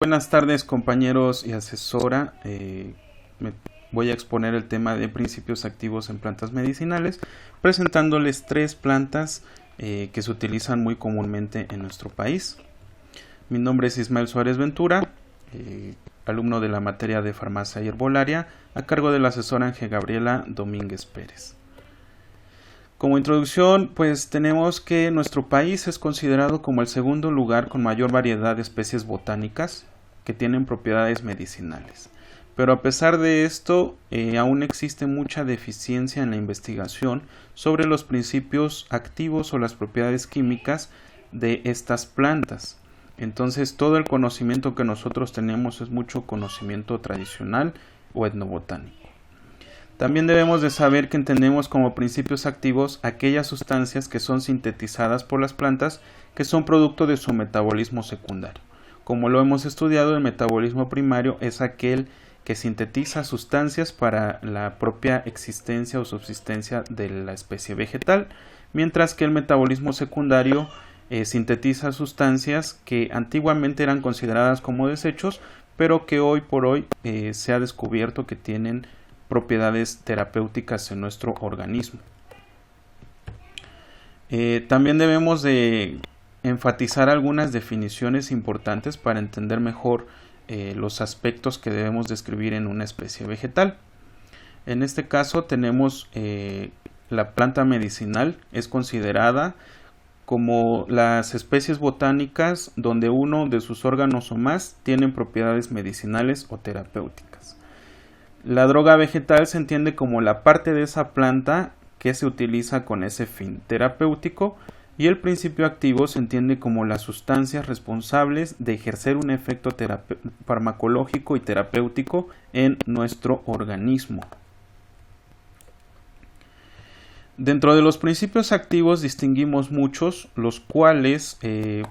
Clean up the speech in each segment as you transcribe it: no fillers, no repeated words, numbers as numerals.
Buenas tardes, compañeros y asesora. Me voy a exponer el tema de principios activos en plantas medicinales, presentándoles tres plantas que se utilizan muy comúnmente en nuestro país. Mi nombre es Ismael Suárez Ventura, alumno de la materia de farmacia y herbolaria, a cargo de la asesora Ángel Gabriela Domínguez Pérez. Como introducción, pues tenemos que nuestro país es considerado como el segundo lugar con mayor variedad de especies botánicas que tienen propiedades medicinales. Pero a pesar de esto, aún existe mucha deficiencia en la investigación sobre los principios activos o las propiedades químicas de estas plantas. Entonces, todo el conocimiento que nosotros tenemos es mucho conocimiento tradicional o etnobotánico. También debemos de saber que entendemos como principios activos aquellas sustancias que son sintetizadas por las plantas que son producto de su metabolismo secundario. Como lo hemos estudiado, el metabolismo primario es aquel que sintetiza sustancias para la propia existencia o subsistencia de la especie vegetal, mientras que el metabolismo secundario sintetiza sustancias que antiguamente eran consideradas como desechos, pero que hoy por hoy se ha descubierto que tienen propiedades terapéuticas en nuestro organismo. También debemos de enfatizar algunas definiciones importantes para entender mejor los aspectos que debemos describir en una especie vegetal. En este caso tenemos la planta medicinal, es considerada como las especies botánicas donde uno de sus órganos o más tienen propiedades medicinales o terapéuticas. La droga vegetal se entiende como la parte de esa planta que se utiliza con ese fin terapéutico, y el principio activo se entiende como las sustancias responsables de ejercer un efecto farmacológico y terapéutico en nuestro organismo. Dentro de los principios activos distinguimos muchos, los cuales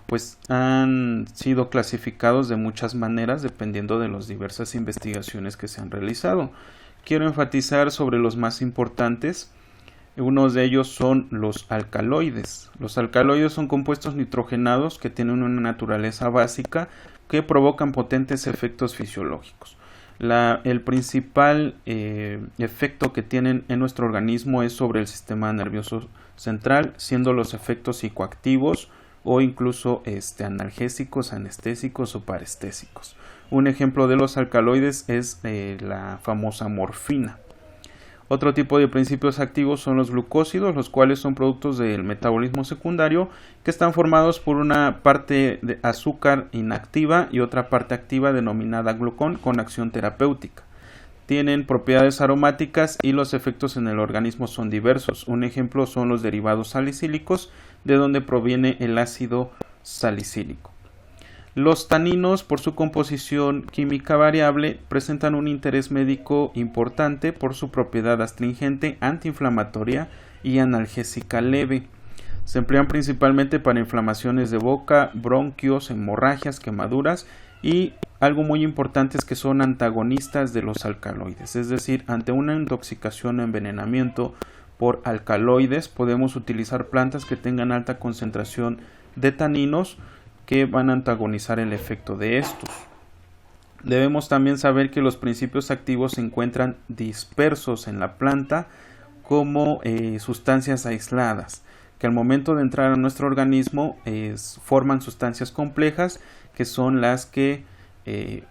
pues han sido clasificados de muchas maneras dependiendo de las diversas investigaciones que se han realizado. Quiero enfatizar sobre los más importantes. Unos de ellos son los alcaloides. Los alcaloides son compuestos nitrogenados que tienen una naturaleza básica que provocan potentes efectos fisiológicos. El principal efecto que tienen en nuestro organismo es sobre el sistema nervioso central, siendo los efectos psicoactivos o incluso analgésicos, anestésicos o parestésicos. Un ejemplo de los alcaloides es la famosa morfina. Otro tipo de principios activos son los glucósidos, los cuales son productos del metabolismo secundario que están formados por una parte de azúcar inactiva y otra parte activa denominada glucón con acción terapéutica. Tienen propiedades aromáticas y los efectos en el organismo son diversos. Un ejemplo son los derivados salicílicos, de donde proviene el ácido salicílico. Los taninos, por su composición química variable, presentan un interés médico importante por su propiedad astringente, antiinflamatoria y analgésica leve. Se emplean principalmente para inflamaciones de boca, bronquios, hemorragias, quemaduras, y algo muy importante es que son antagonistas de los alcaloides, es decir, ante una intoxicación o envenenamiento por alcaloides podemos utilizar plantas que tengan alta concentración de taninos que van a antagonizar el efecto de estos. Debemos también saber que los principios activos se encuentran dispersos en la planta como sustancias aisladas, que al momento de entrar a nuestro organismo forman sustancias complejas que son las que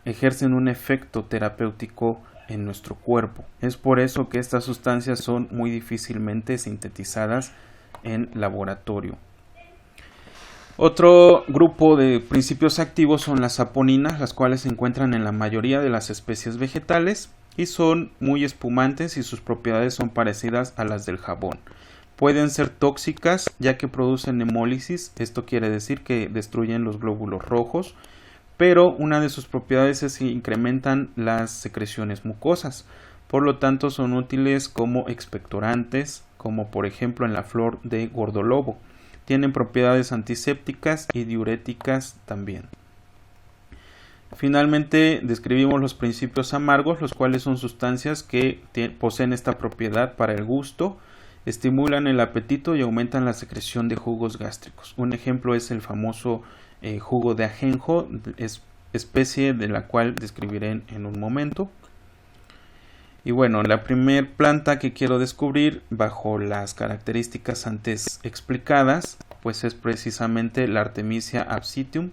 ejercen un efecto terapéutico en nuestro cuerpo. Es por eso que estas sustancias son muy difícilmente sintetizadas en laboratorio. Otro grupo de principios activos son las saponinas, las cuales se encuentran en la mayoría de las especies vegetales y son muy espumantes y sus propiedades son parecidas a las del jabón. Pueden ser tóxicas ya que producen hemólisis, esto quiere decir que destruyen los glóbulos rojos, pero una de sus propiedades es que incrementan las secreciones mucosas, por lo tanto son útiles como expectorantes, como por ejemplo en la flor de gordolobo. Tienen propiedades antisépticas y diuréticas también. Finalmente describimos los principios amargos, los cuales son sustancias que poseen esta propiedad para el gusto, estimulan el apetito y aumentan la secreción de jugos gástricos. Un ejemplo es el famoso jugo de ajenjo, es especie de la cual describiré en un momento. Y bueno, la primer planta que quiero descubrir bajo las características antes explicadas, pues es precisamente la Artemisia absitium,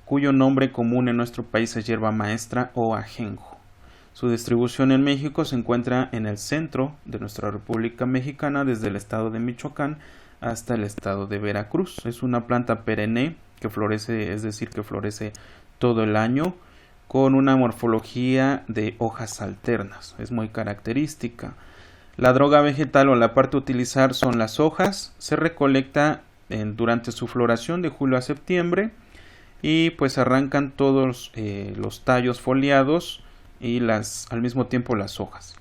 cuyo nombre común en nuestro país es hierba maestra o ajenjo. Su distribución en México se encuentra en el centro de nuestra República Mexicana, desde el estado de Michoacán hasta el estado de Veracruz. Es una planta perenne que florece, es decir, que florece todo el año, con una morfología de hojas alternas. Es muy característica. La droga vegetal o la parte a utilizar son las hojas. Se recolecta durante su floración de julio a septiembre y pues arrancan todos los tallos foliados y al mismo tiempo las hojas.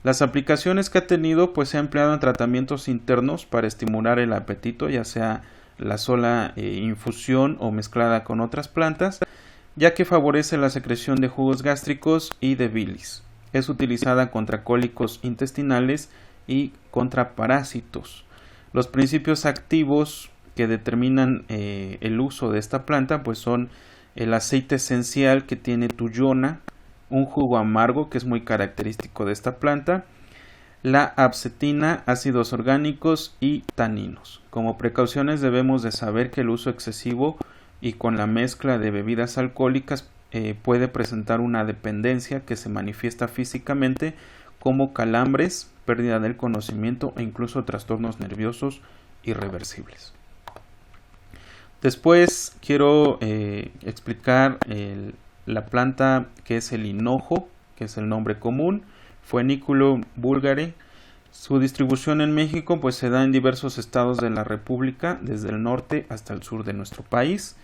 Las aplicaciones que ha tenido pues se ha empleado en tratamientos internos para estimular el apetito, ya sea la sola infusión o mezclada con otras plantas, ya que favorece la secreción de jugos gástricos y de bilis. Es utilizada contra cólicos intestinales y contra parásitos. Los principios activos que determinan el uso de esta planta pues son el aceite esencial que tiene tuyona, un jugo amargo que es muy característico de esta planta, la abscetina, ácidos orgánicos y taninos. Como precauciones debemos de saber que el uso excesivo y con la mezcla de bebidas alcohólicas puede presentar una dependencia que se manifiesta físicamente como calambres, pérdida del conocimiento e incluso trastornos nerviosos irreversibles. Después quiero explicar la planta que es el hinojo, que es el nombre común, Phoeniculum vulgare. Su distribución en México pues se da en diversos estados de la República, desde el norte hasta el sur de nuestro país.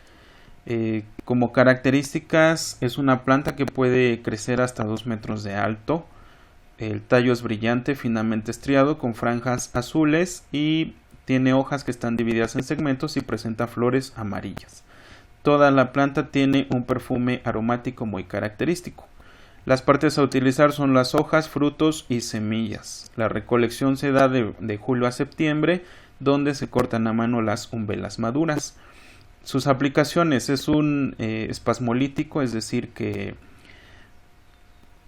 Como características es una planta que puede crecer hasta 2 metros de alto. El tallo es brillante, finamente estriado, con franjas azules y tiene hojas que están divididas en segmentos y presenta flores amarillas. Toda la planta tiene un perfume aromático muy característico. Las partes a utilizar son las hojas, frutos y semillas. La recolección se da de julio a septiembre, donde se cortan a mano las umbelas maduras. Sus aplicaciones es un espasmolítico, es decir, que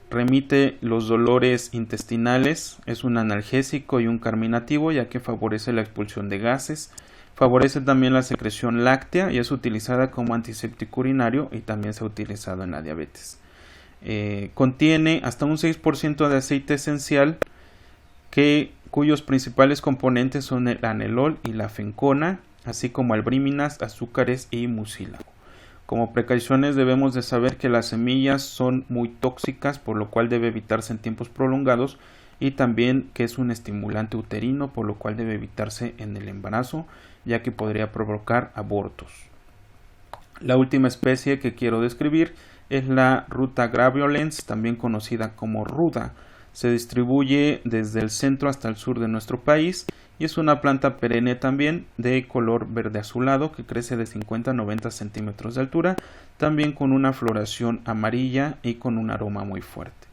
remite los dolores intestinales, es un analgésico y un carminativo, ya que favorece la expulsión de gases, favorece también la secreción láctea y es utilizada como antiséptico urinario y también se ha utilizado en la diabetes. Contiene hasta un 6% de aceite esencial cuyos principales componentes son el anelol y la fencona, así como albríminas, azúcares y mucílago. Como precauciones debemos de saber que las semillas son muy tóxicas, por lo cual debe evitarse en tiempos prolongados, y también que es un estimulante uterino, por lo cual debe evitarse en el embarazo, ya que podría provocar abortos. La última especie que quiero describir es la Ruta graveolens, también conocida como ruda. Se distribuye desde el centro hasta el sur de nuestro país y es una planta perenne también de color verde azulado que crece de 50 a 90 centímetros de altura, también con una floración amarilla y con un aroma muy fuerte.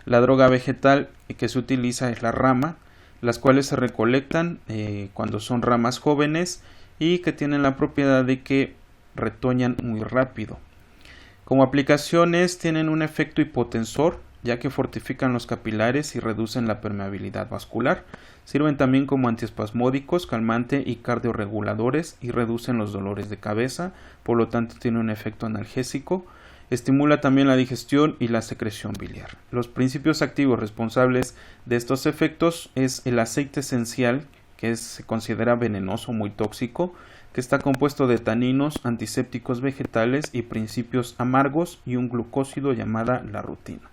La droga vegetal que se utiliza es la rama, las cuales se recolectan cuando son ramas jóvenes y que tienen la propiedad de que retoñan muy rápido. Como aplicaciones tienen un efecto hipotensor, ya que fortifican los capilares y reducen la permeabilidad vascular. Sirven también como antiespasmódicos, calmante y cardioreguladores y reducen los dolores de cabeza, por lo tanto tiene un efecto analgésico. Estimula también la digestión y la secreción biliar. Los principios activos responsables de estos efectos es el aceite esencial, que se considera venenoso, muy tóxico, que está compuesto de taninos, antisépticos vegetales y principios amargos y un glucósido llamada la rutina.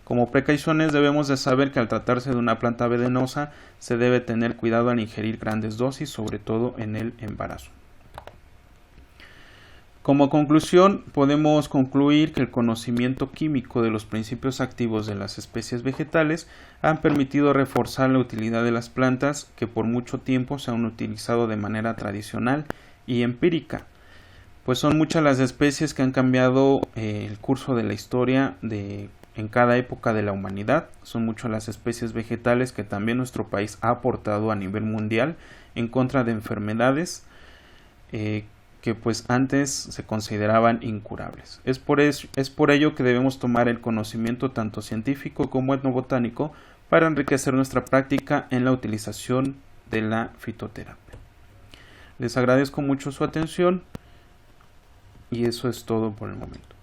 Como precauciones debemos de saber que al tratarse de una planta venenosa se debe tener cuidado al ingerir grandes dosis, sobre todo en el embarazo. Como conclusión, podemos concluir que el conocimiento químico de los principios activos de las especies vegetales han permitido reforzar la utilidad de las plantas que por mucho tiempo se han utilizado de manera tradicional y empírica, pues son muchas las especies que han cambiado el curso de la historia en cada época de la humanidad. Son muchas las especies vegetales que también nuestro país ha aportado a nivel mundial en contra de enfermedades que pues antes se consideraban incurables. Es por ello que debemos tomar el conocimiento tanto científico como etnobotánico para enriquecer nuestra práctica en la utilización de la fitoterapia. Les agradezco mucho su atención y eso es todo por el momento.